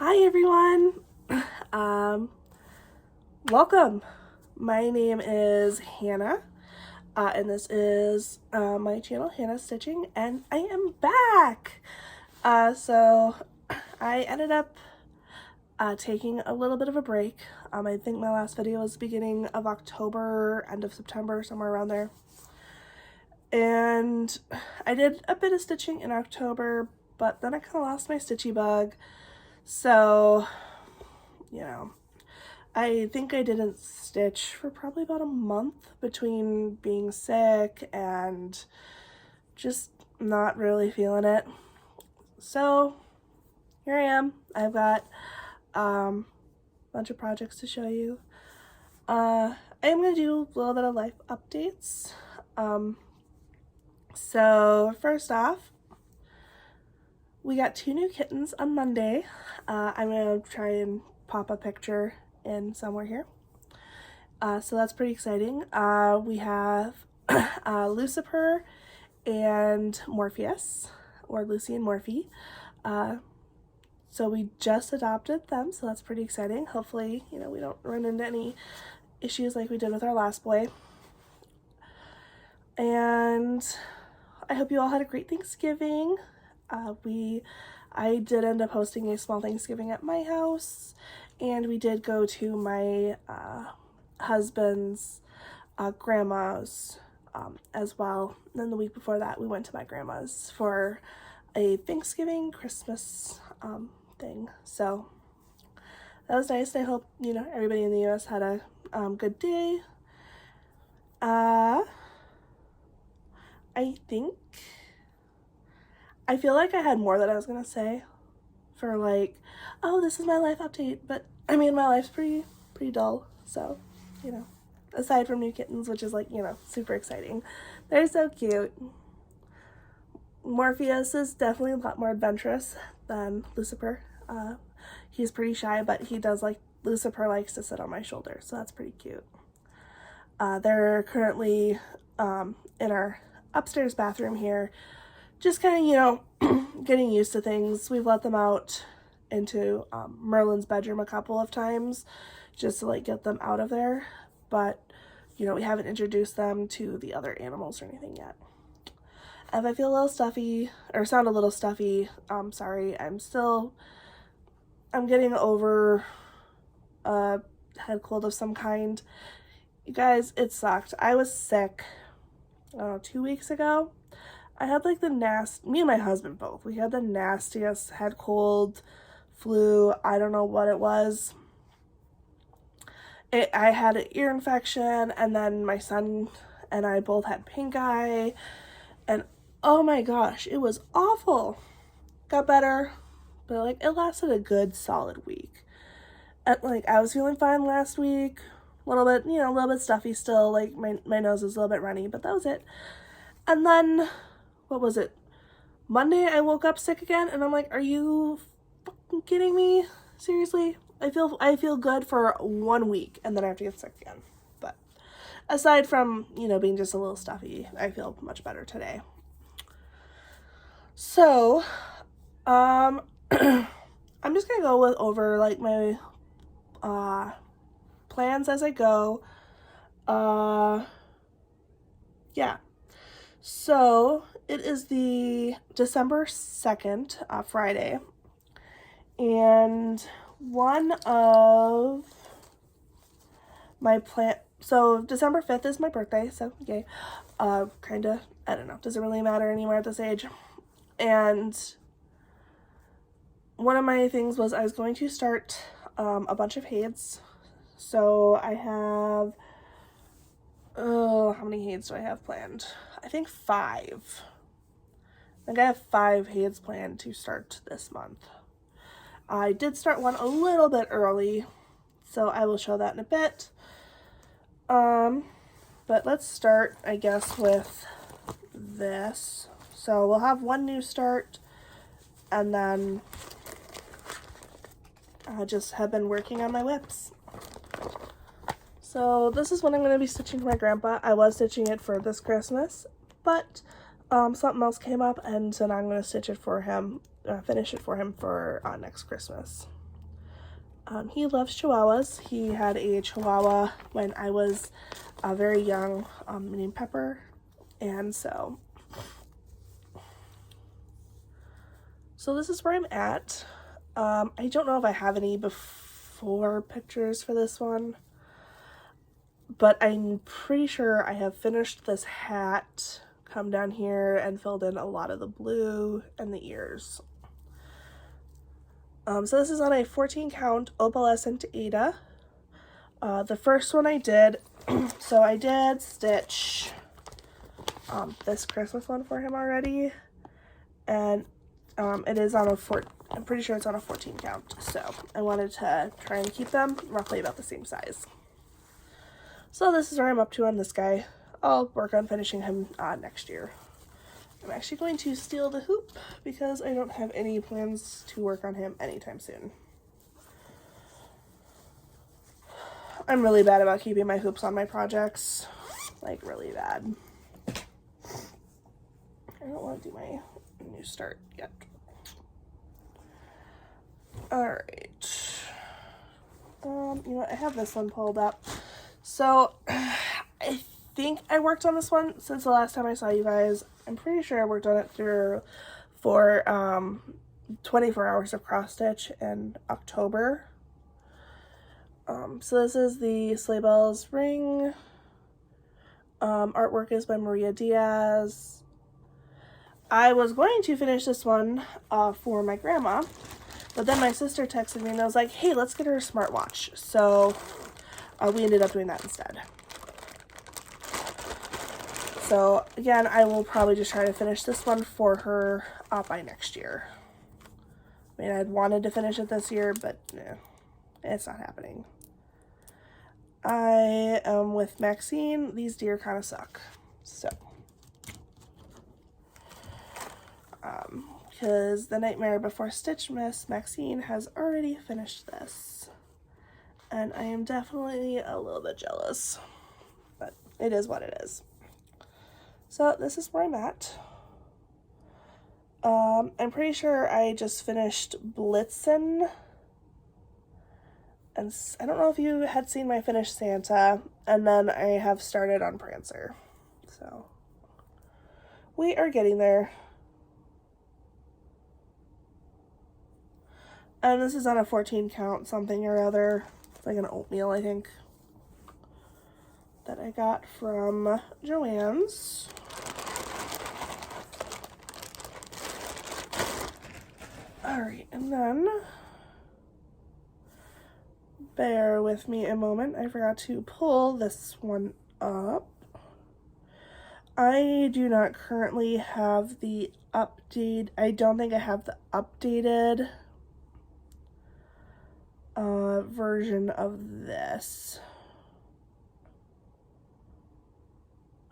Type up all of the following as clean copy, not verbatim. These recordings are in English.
Hi everyone. Um, Welcome. My name is Hannah, and this is my channel, Hannah Stitching, and I am back. So I ended up taking a little bit of a break. I think my last video was beginning of October, end of September, somewhere around there. And I did a bit of stitching in October, but then I kind of lost my stitchy bug. So, I think I didn't stitch for probably about a month between being sick and just not really feeling it. So, here I am. I've got a bunch of projects to show you. I'm going to do a little bit of life updates. So, first off, we got 2 new kittens on Monday. I'm going to try and pop a picture in somewhere here. So that's pretty exciting. We have Lucifer and Morpheus, or Lucy and Morphe. So we just adopted them, so that's pretty exciting. Hopefully, we don't run into any issues like we did with our last boy. And I hope you all had a great Thanksgiving. I did end up hosting a small Thanksgiving at my house, and we did go to my husband's grandma's as well. And then the week before that, we went to my grandma's for a Thanksgiving Christmas thing. So that was nice. I hope everybody in the U.S. had a good day. I feel like I had more that I was gonna say for like, oh, this is my life update, but I mean, my life's pretty dull, so, aside from new kittens, which is like, super exciting. They're so cute. Morpheus is definitely a lot more adventurous than Lucifer. He's pretty shy, but Lucifer likes to sit on my shoulder, so that's pretty cute. They're currently in our upstairs bathroom here, just kind of, getting used to things. We've let them out into Merlin's bedroom a couple of times just to get them out of there, but we haven't introduced them to the other animals or anything yet. If I feel a little stuffy or sound a little stuffy, I'm sorry. I'm getting over a head cold of some kind. You guys, it sucked. I was sick, I don't know, 2 weeks ago. I had me and my husband both, we had the nastiest head cold, flu, I don't know what it was. I had an ear infection, and then my son and I both had pink eye, and oh my gosh, it was awful. Got better, but it lasted a good solid week. And I was feeling fine last week, a little bit stuffy still, my nose was a little bit runny, but that was it. And then, what was it? Monday I woke up sick again, and I'm like, are you fucking kidding me? Seriously? I feel good for 1 week, and then I have to get sick again. But aside from, being just a little stuffy, I feel much better today. So, I'm just gonna go over my plans as I go. Yeah. So it is the December 2nd, Friday, and one of my so December 5th is my birthday, so yay. Kinda, I don't know, doesn't really matter anymore at this age. And one of my things was I was going to start a bunch of haids. So I have, how many haids do I have planned? I think 5. I think I have 5 haids planned to start this month. I did start one a little bit early, so I will show that in a bit. But let's start, I guess, with this. So we'll have one new start, and then I just have been working on my whips. So this is what I'm going to be stitching for my grandpa. I was stitching it for this Christmas, but something else came up, and so now I'm going to stitch it for him, finish it for him for next Christmas. He loves Chihuahuas. He had a Chihuahua when I was very young, named Pepper, and so this is where I'm at. I don't know if I have any before pictures for this one, but I'm pretty sure I have finished this hat, come down here and filled in a lot of the blue and the ears. So this is on a 14 count opalescent Aida. The first one I did, so I did stitch this Christmas one for him already, and it is on I'm pretty sure it's on a 14 count, so I wanted to try and keep them roughly about the same size. So this is where I'm up to on this guy. I'll work on finishing him next year. I'm actually going to steal the hoop because I don't have any plans to work on him anytime soon. I'm really bad about keeping my hoops on my projects, like really bad. I don't want to do my new start yet. Alright. You know what, I have this one pulled up. So, I think I worked on this one since the last time I saw you guys. I'm pretty sure I worked on it for 24 hours of cross stitch in October. So this is the Sleigh Bells ring. Artwork is by Maria Diaz. I was going to finish this one for my grandma, but then my sister texted me and I was like, hey, let's get her a smartwatch. So we ended up doing that instead. So again, I will probably just try to finish this one for her by next year. I mean, I'd wanted to finish it this year, but no, it's not happening. I am with Maxine. These deer kind of suck. So, because the Nightmare Before Stitchmas, Maxine has already finished this. And I am definitely a little bit jealous. But it is what it is. So this is where I'm at. I'm pretty sure I just finished Blitzen. And I don't know if you had seen my finished Santa. And then I have started on Prancer. So we are getting there. And this is on a 14 count something or other. It's like an oatmeal, I think, that I got from Joann's. Alright, and then, bear with me a moment, I forgot to pull this one up. I do not currently have the I don't think I have the updated version of this.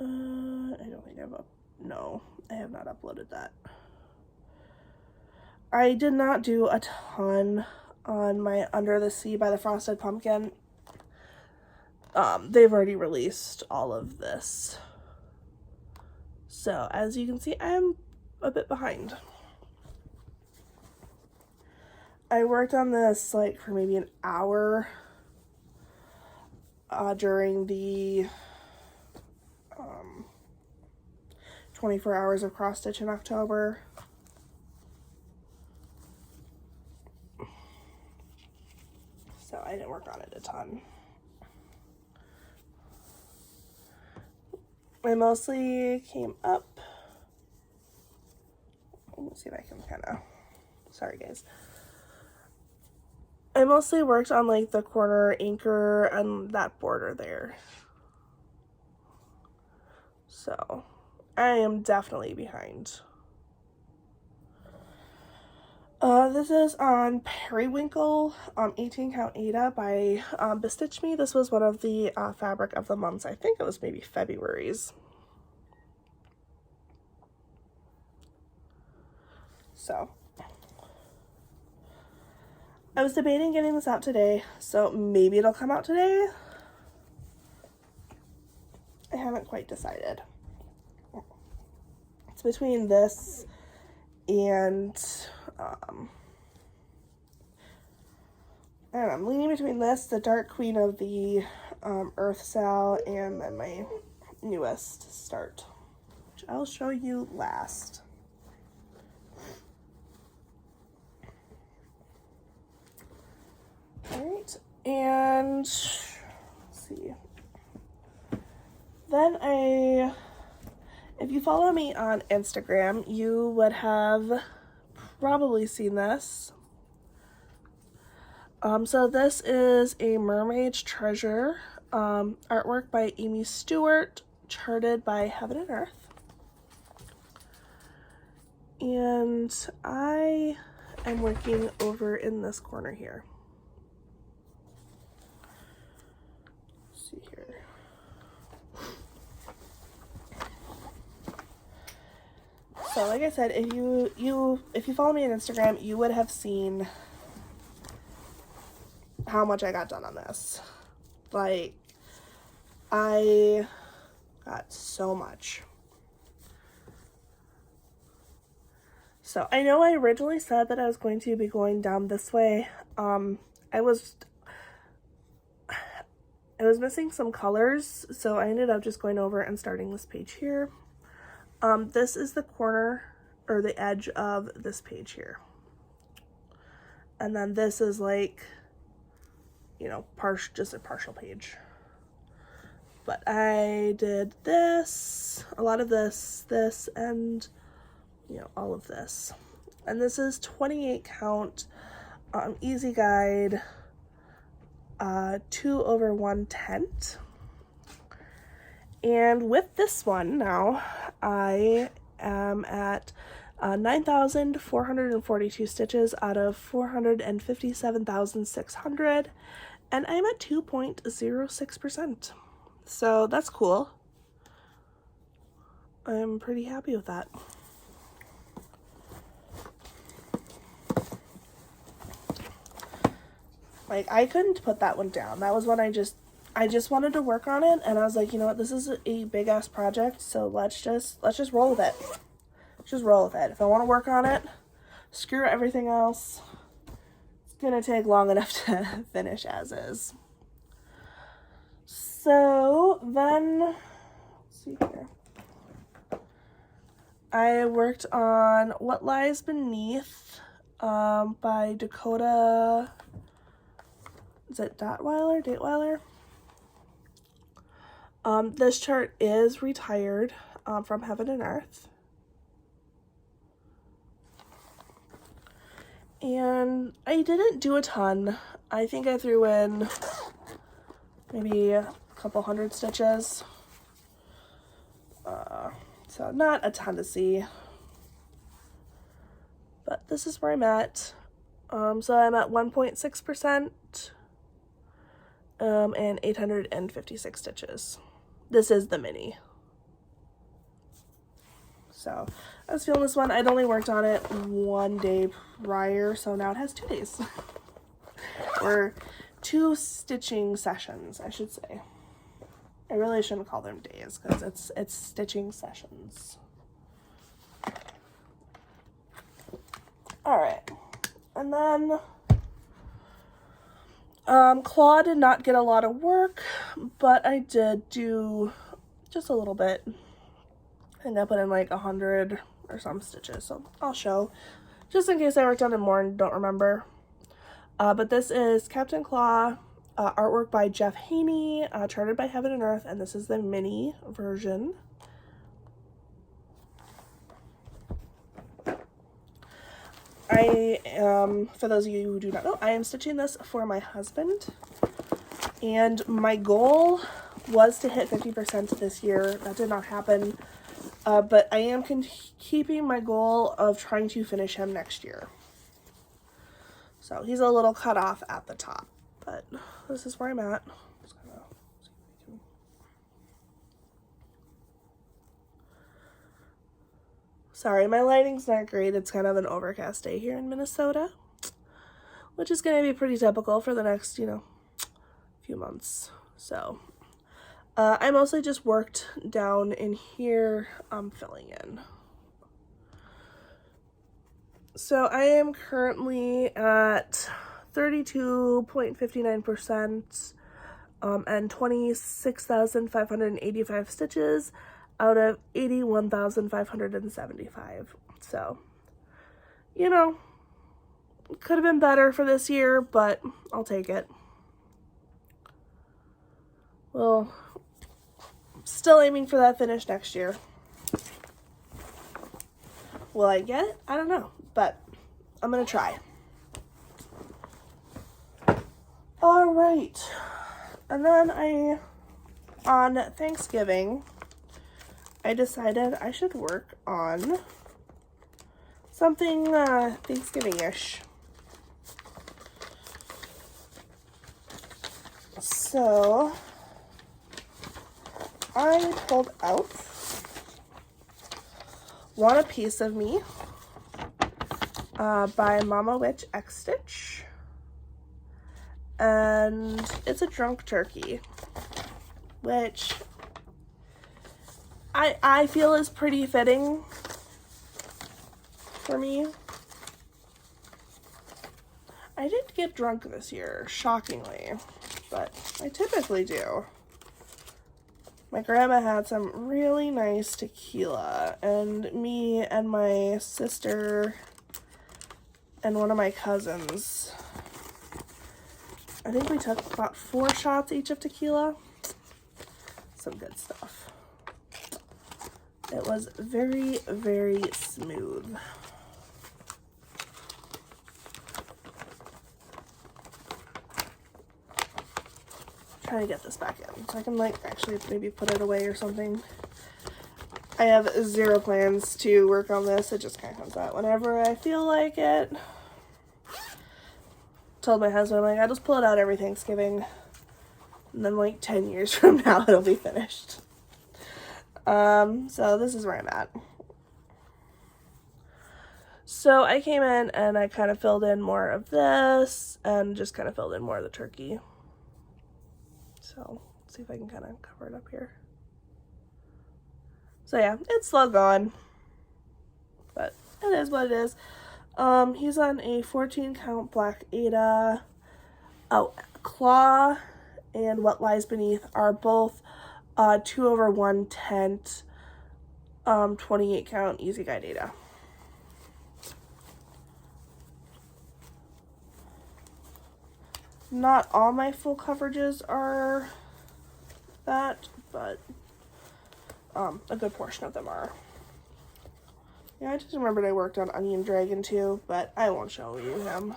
I don't think no, I have not uploaded that. I did not do a ton on my Under the Sea by the Frosted Pumpkin. They've already released all of this. So, as you can see, I'm a bit behind. I worked on this like for maybe an hour during the 24 hours of cross stitch in October. So I didn't work on it a ton. I mostly came up. Let me see if I can kind of, sorry guys. I mostly worked on like the corner anchor and that border there. So I am definitely behind. This is on Periwinkle, 18 count Aida by Bestitch Me. This was one of the fabric of the months. I think it was maybe February's. So I was debating getting this out today, so maybe it'll come out today. I haven't quite decided. It's between this and I don't know, I'm leaning between this, the Dark Queen of the Earth Sal, and then my newest start, which I'll show you last. Alright, and let's see. Then if you follow me on Instagram, you would have probably seen this. So this is a Mermaid's Treasure, artwork by Amy Stewart, charted by Heaven and Earth. And I am working over in this corner here. Let's see here. So like I said, if you follow me on Instagram, you would have seen how much I got done on this. Like, I got so much. So I know I originally said that I was going to be going down this way. I was missing some colors, so I ended up just going over and starting this page here. This is the corner or the edge of this page here. And then this is like, you know, just a partial page. But I did this, a lot of this, and, you know, all of this. And this is 28 count, easy guide, 2/110. And with this one now, I am at 9,442 stitches out of 457,600, and I'm at 2.06%. So that's cool. I'm pretty happy with that. Like, I couldn't put that one down. That was one I just wanted to work on it, and I was like, you know what, this is a big ass project, so let's just roll with it. Just roll with it. If I want to work on it, screw everything else. It's gonna take long enough to finish as is. So then, let's see here. I worked on What Lies Beneath by Dakota, is it Datweiler? This chart is retired from Heaven and Earth. And I didn't do a ton. I think I threw in maybe a couple hundred stitches. So not a ton to see. But this is where I'm at. So I'm at 1.6%. And 856 stitches. This is the mini. So I was feeling this one. I'd only worked on it one day prior, so now it has 2 days. Or 2 stitching sessions, I should say. I really shouldn't call them days because it's stitching sessions. All right, and then Claw did not get a lot of work, but I did do just a little bit. I think I put in like 100 or some stitches, so I'll show just in case I worked on it more and don't remember. But this is Captain Claw, artwork by Jeff Haney, charted by Heaven and Earth, and this is the mini version. I am, for those of you who do not know, I am stitching this for my husband, and my goal was to hit 50% this year. That did not happen, but I am keeping my goal of trying to finish him next year. So he's a little cut off at the top, but this is where I'm at. Just gonna see if we can... Sorry, my lighting's not great. It's kind of an overcast day here in Minnesota, which is going to be pretty typical for the next, you know, few months. So I mostly just worked down in here, filling in. So I am currently at 32.59%, and 26,585 stitches out of 81,575. So, you know, could have been better for this year, but I'll take it. Well, still aiming for that finish next year. Will I get it? I don't know, but I'm gonna try. All right, and then on Thanksgiving, I decided I should work on something Thanksgiving-ish. So I pulled out Want a Piece of Me by Mama Witch X Stitch, and it's a drunk turkey, which I feel is pretty fitting for me. I didn't get drunk this year, shockingly, but I typically do. My grandma had some really nice tequila, and me and my sister and one of my cousins, I think we took about 4 shots each of tequila. Some good stuff. It was very, very smooth. Trying to get this back in so I can like actually maybe put it away or something. I have 0 plans to work on this. It just kind of comes out whenever I feel like it. Told my husband, I'm like, I just pull it out every Thanksgiving, and then like 10 years from now it'll be finished. So this is where I'm at. So I came in and I kind of filled in more of this and just kind of filled in more of the turkey. So let's see if I can kind of cover it up here. So yeah, it's slow going, but it is what it is. He's on a 14 count black Ada. Oh, Claw and What Lies Beneath are both 2/110 28 count easy guide Ada. Not all my full coverages are that, but a good portion of them are. Yeah, I just remembered I worked on Onion Dragon too, but I won't show you him.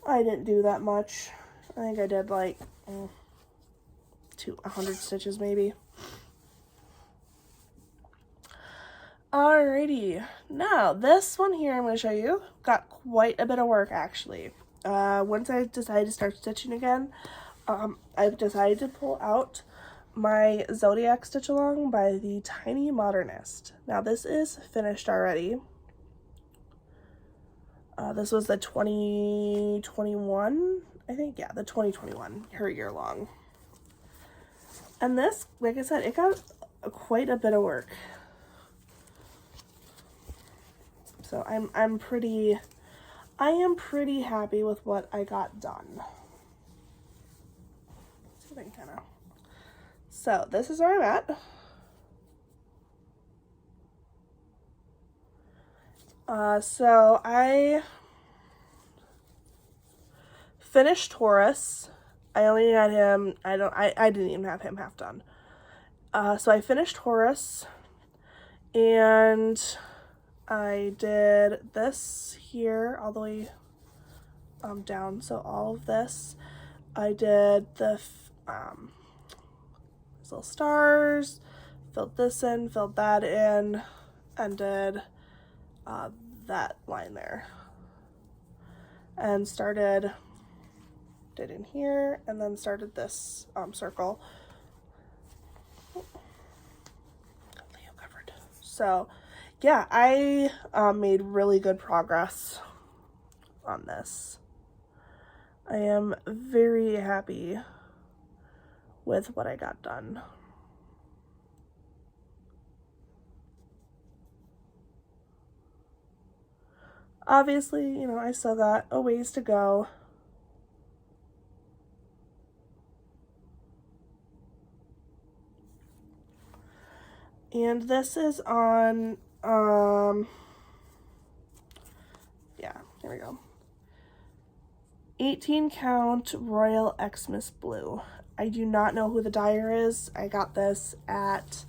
I didn't do that much. I think I did like 100 stitches maybe. Alrighty, now this one here I'm going to show you got quite a bit of work actually. Once I decided to start stitching again, I've decided to pull out my Zodiac stitch along by the Tiny Modernist. Now this is finished already. This was the 2021, I think, yeah, the 2021, her year long. And this, like I said, it got quite a bit of work. So I am pretty happy with what I got done. So I can kind of. So this is where I'm at. So I finished Taurus. I only had him. I didn't even have him half done. So I finished Taurus, and I did this here all the way down. So all of this, I did the little stars, filled this in, filled that in, and did that line there, and did in here, and then started this circle. Covered. So yeah, I made really good progress on this. I am very happy with what I got done. Obviously, you know, I still got a ways to go. And this is on, yeah, here we go. 18 count Royal Xmas Blue. I do not know who the dyer is. I got this at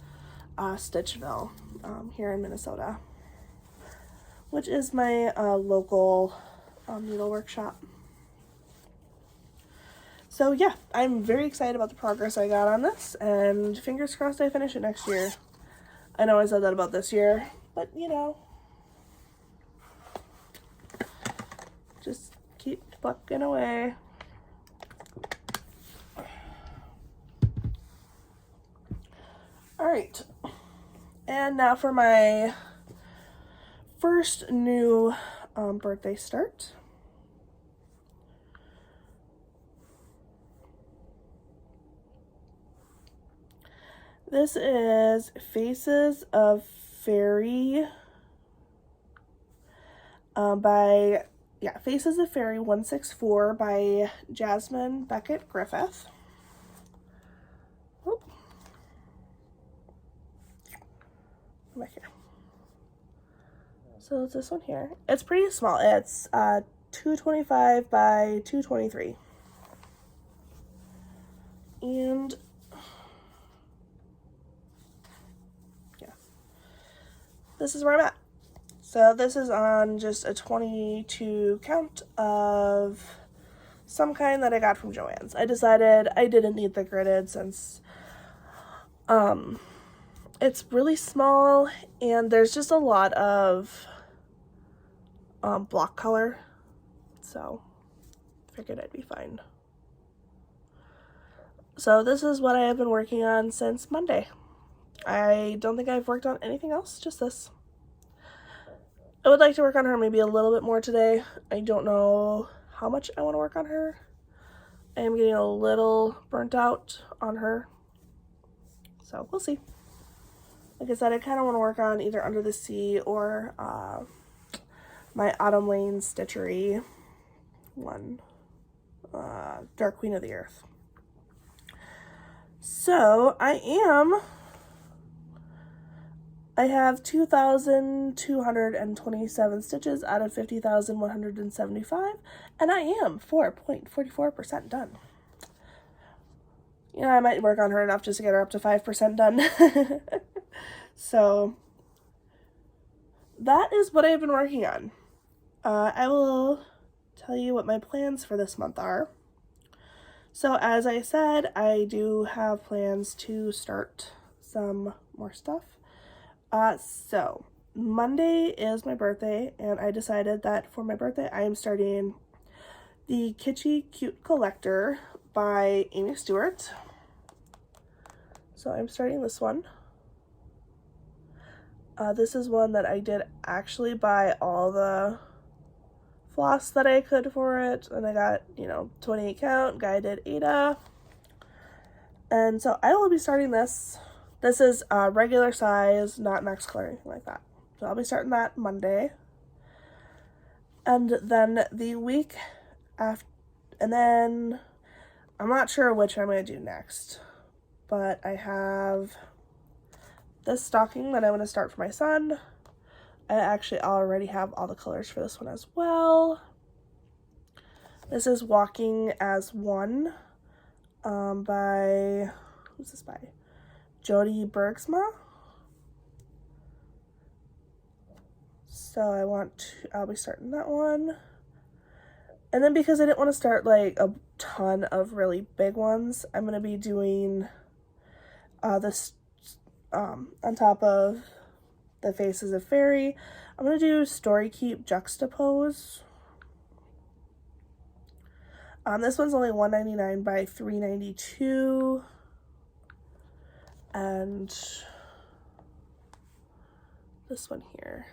Stitchville here in Minnesota, which is my local needle workshop. So yeah, I'm very excited about the progress I got on this, and fingers crossed I finish it next year. I know I said that about this year, but you know, just keep plucking away. All right, and now for my first new birthday start. This is Faces of Fairy Faces of Fairy 164 by Jasmine Beckett Griffith. Oop. Back here. So it's this one here. It's pretty small. It's 225 by 223. And this is where I'm at. So this is on just a 22 count of some kind that I got from Joann's. I decided I didn't need the gridded since it's really small and there's just a lot of block color. So I figured I'd be fine. So this is what I have been working on since Monday. I don't think I've worked on anything else, just this. I would like to work on her maybe a little bit more today. I don't know how much I want to work on her. I am getting a little burnt out on her. So we'll see. Like I said, I kind of want to work on either Under the Sea or my Autumn Lane Stitchery one. Dark Queen of the Earth. So I have 2,227 stitches out of 50,175, and I am 4.44% done. You know, I might work on her enough just to get her up to 5% done. So that is what I've been working on. I will tell you what my plans for this month are. So as I said, I do have plans to start some more stuff. So Monday is my birthday, and I decided that for my birthday I am starting the Kitschy Cute Collector by Amy Stewart. So I'm starting this one. This is one that I did actually buy all the floss that I could for it, and I got, 28 count, guided Ada. And so I will be starting this. This is regular size, not max color or anything like that. So I'll be starting that Monday. And then the week after, and then I'm not sure which I'm going to do next. But I have this stocking that I'm going to start for my son. I actually already have all the colors for this one as well. This is Walking as One by, who's this by? Jody Bergsma. So I'll be starting that one. And then because I didn't want to start like a ton of really big ones, I'm going to be doing this on top of the Faces of Fairy. I'm going to do Story Keep Juxtapose. This one's only $1.99 by $3.92. And this one here.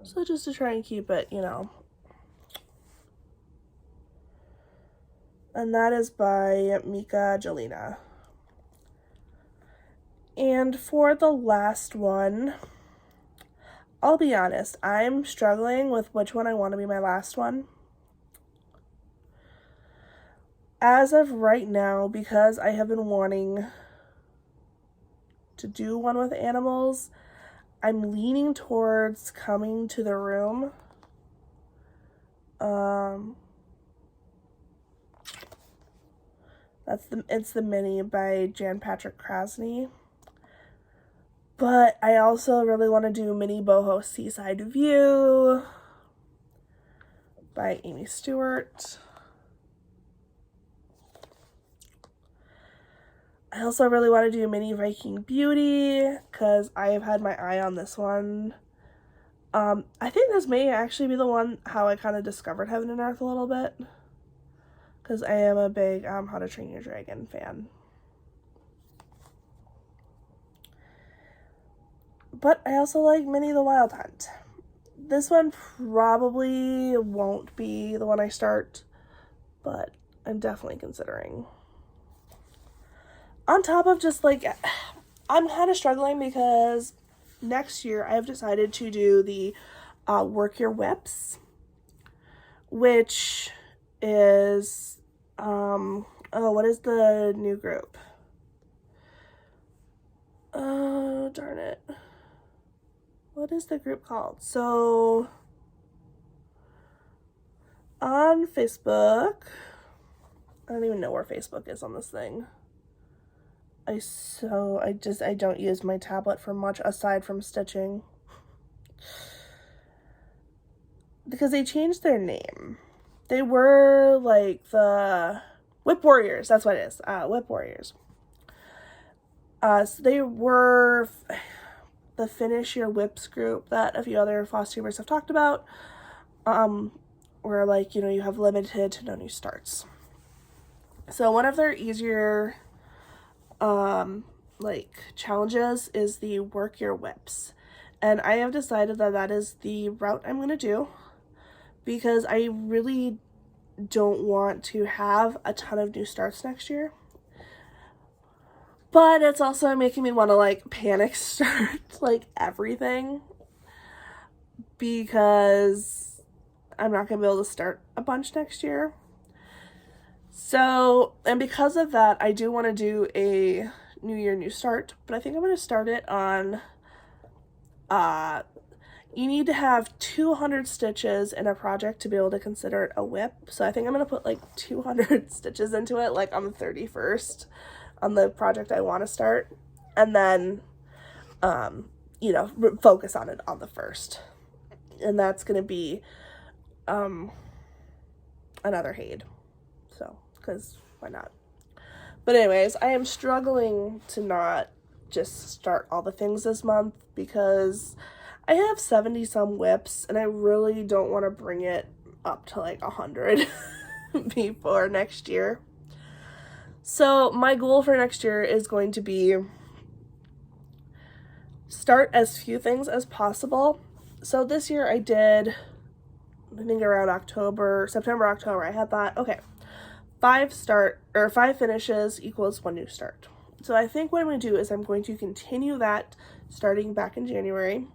So just to try and keep it, And that is by Mika Jelena. And for the last one, I'll be honest, I'm struggling with which one I want to be my last one. As of right now, because I have been wanting to do one with animals, I'm leaning towards Coming to the Room. It's the mini by Jan Patrick Krasny. But I also really want to do Mini Boho Seaside View by Amy Stewart. I also really want to do Mini Viking Beauty because I have had my eye on this one. I think this may actually be the one how I kind of discovered Heaven and Earth a little bit, because I am a big How to Train Your Dragon fan. But I also like Minnie the Wild Hunt. This one probably won't be the one I start, but I'm definitely considering. On top of just like, I'm kind of struggling because next year I have decided to do the Work Your Whips, which is, what is the new group? Oh, darn it. What is the group called? So, on Facebook, I don't even know where Facebook is on this thing. I don't use my tablet for much aside from stitching. Because they changed their name. They were like the Whip Warriors, that's what it is. Whip Warriors. So they were the Finish Your Whips group that a few other Flosstubers have talked about. Where like, you have limited to no new starts. So one of their easier challenges is the Work Your Whips. And I have decided that that is the route I'm going to do, because I really don't want to have a ton of new starts next year. But it's also making me want to panic start everything, because I'm not going to be able to start a bunch next year. So, and because of that, I do want to do a New Year, New Start, but I think I'm going to start it on, you need to have 200 stitches in a project to be able to consider it a whip. So I think I'm going to put 200 stitches into it, on the 31st on the project I want to start. And then, focus on it on the 1st. And that's going to be, another Haid. So, because why not? But anyways, I am struggling to not just start all the things this month, because I have 70 some whips and I really don't want to bring it up to 100 before next year. So my goal for next year is going to be start as few things as possible. So this year I did, I think around September, October, I had that, okay, 5 finishes equals 1 new start. So I think what I'm going to do is I'm going to continue that starting back in January.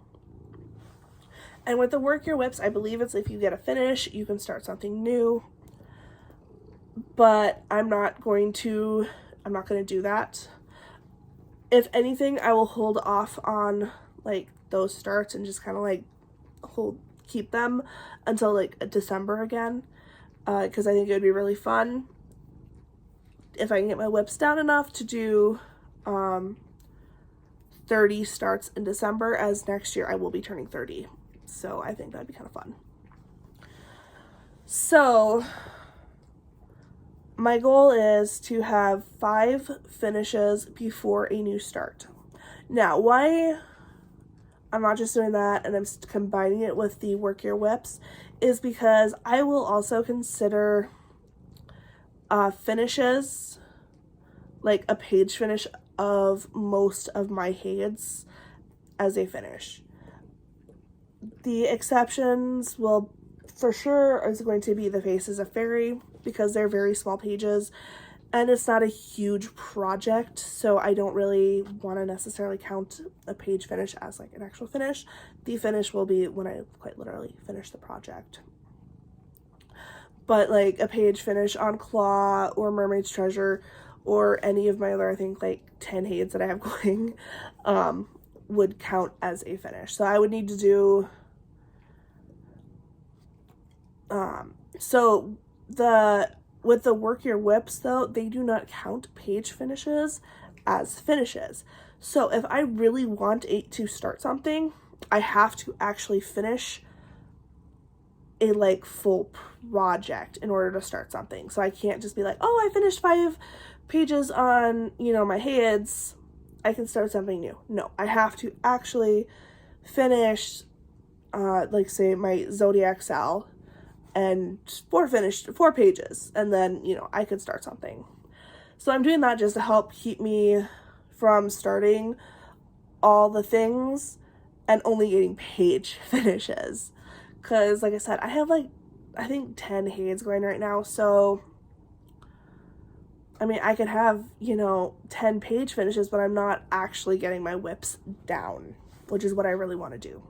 And with the Work Your Whips, I believe it's if you get a finish, you can start something new. But I'm not going to do that. If anything, I will hold off on those starts and just kind of keep them until December again. Because I think it would be really fun if I can get my whips down enough to do 30 starts in December, as next year I will be turning 30. So I think that'd be kind of fun. So my goal is to have 5 finishes before a new start. Now, why I'm not just doing that and I'm combining it with the Work Your Whips is because I will also consider finishes, a page finish of most of my Haids as a finish. The exceptions will for sure is going to be the Faces of Fairy, because they're very small pages And it's not a huge project, so I don't really want to necessarily count a page finish as like an actual finish. The finish will be when I quite literally finish the project. But like a page finish on Claw or Mermaid's Treasure or any of my other, I think like 10 Hades that I have going, would count as a finish. So I would need to do, with the Work Your Whips though, they do not count page finishes as finishes. So if I really want to start something, I have to actually finish a like full project in order to start something. So I can't just be like, oh, I finished 5 pages on, you know, my Hades, I can start something new. No, I have to actually finish, like say my Zodiac cell and 4 pages, and then, you know, I could start something. So I'm doing that just to help keep me from starting all the things and only getting page finishes. Because, like I said, I have like, I think 10 Hades going right now, so I mean, I could have, you know, 10 page finishes, but I'm not actually getting my whips down, which is what I really want to do.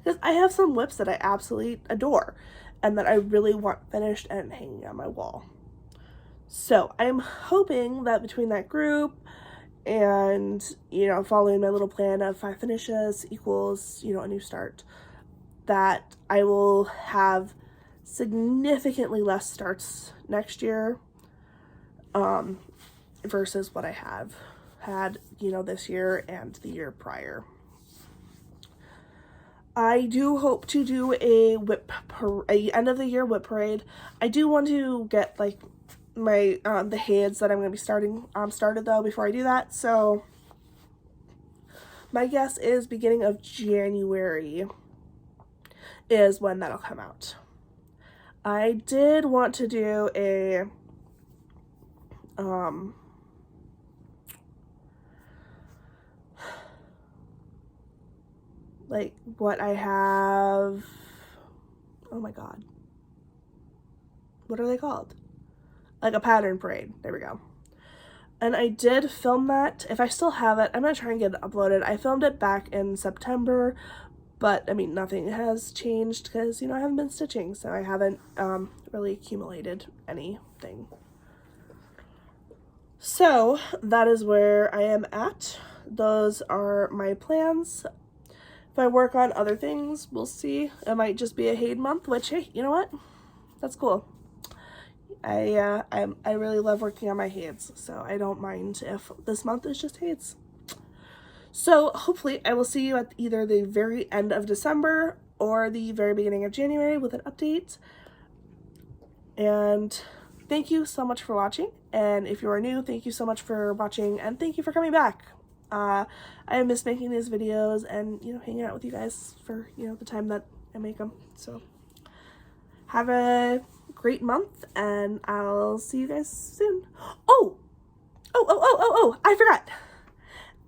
Because I have some whips that I absolutely adore and that I really want finished and hanging on my wall. So I'm hoping that between that group and, you know, following my little plan of 5 finishes equals, you know, a new start, that I will have significantly less starts next year, versus what I have had, you know, this year and the year prior. I do hope to do a end of the year whip parade. I do want to get like my the Hades that I'm going to be starting started though before I do that. So my guess is beginning of January is when that'll come out. I did want to do a like what I have, oh my god, what are they called? Like a pattern parade. There we go. And I did film that. If I still have it, I'm gonna try and get it uploaded. I filmed it back in September, but I mean, nothing has changed because, you know, I haven't been stitching, so I haven't really accumulated anything. So that is where I am at. Those are my plans. If I work on other things, we'll see. It might just be a Hade month, which, hey, you know what? That's cool. I really love working on my Hades, so I don't mind if this month is just Hades. So hopefully I will see you at either the very end of December or the very beginning of January with an update. And thank you so much for watching. And if you are new, thank you so much for watching, and thank you for coming back. I miss making these videos and, you know, hanging out with you guys for, you know, the time that I make them. So have a great month, and I'll see you guys soon. Oh, I forgot.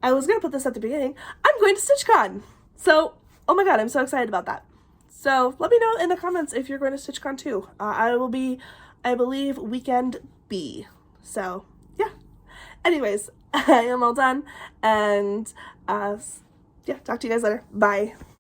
I was going to put this at the beginning. I'm going to StitchCon. So, oh my god, I'm so excited about that. So let me know in the comments if you're going to StitchCon too. I will be, I believe, weekend B. So yeah. Anyways, I am all done, and yeah, talk to you guys later. Bye.